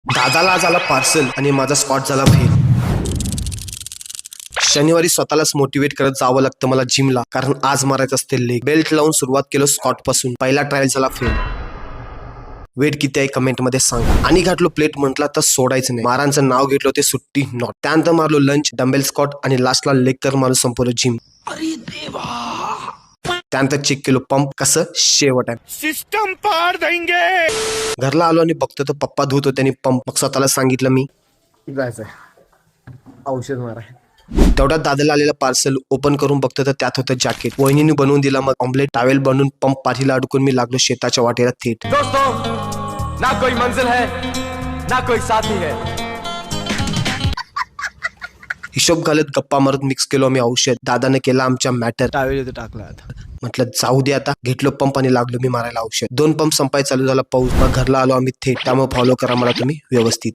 दादाला आज आला पार्सल आणि माझा स्पॉट झाला फेल. शनिवारी स्वतःलाच मोटिवेट करत जावं लागतं मला जिमला, कारण आज मारायचं असते लेग. बेल्ट लावून सुरुवात केलं स्कॉट पासून. पहिला ट्रायल झाला फेल. वेट किती आहे कमेंट मध्ये सांगा. आणि घातलो प्लेट म्हटला तर सोडायचं नाही. मारांचं नाव घेतलं होते सुट्टी नॉट. त्यानंतर मारलो लंच, डंबेल स्कॉट आणि लास्टला लेग कर मारून संपवलं जिम. त्यानंतर चेक केलो पंप कसं शेवट आहे. सिस्टम पार देंगे. घरला आलो आणि बघतो तर पप्पा धुत होते आणि पंप. मग स्वतःला सांगितलं मी जायचंय औषध माराय. तेवढ्यात दादाला आलेलं पार्सल ओपन करून बघतो तर त्यात होतं जॅकेट. वहिनीने बनवून दिला. मग ऑम्लेट टावेल बनवून पंप पाठीला अडकून मी लागलो शेताच्या वाटेला थेट. दोस्तों, ना कोई मंजिल है ना कोई साथी है. हिशोब घालत गप्पा मारत मिक्स केलो मी औषध. दादाने केला आमच्या मॅटर. टावेल टाकला आता. म्हटलं जाऊ दे आता. घेतलो पंप आणि लागलो मी मारायला औषध. 2 पंप संपाय चालू झाला पाऊस. मग घरला आलो आम्ही थेट. त्यामुळे फॉलो करा मला तुम्ही व्यवस्थित.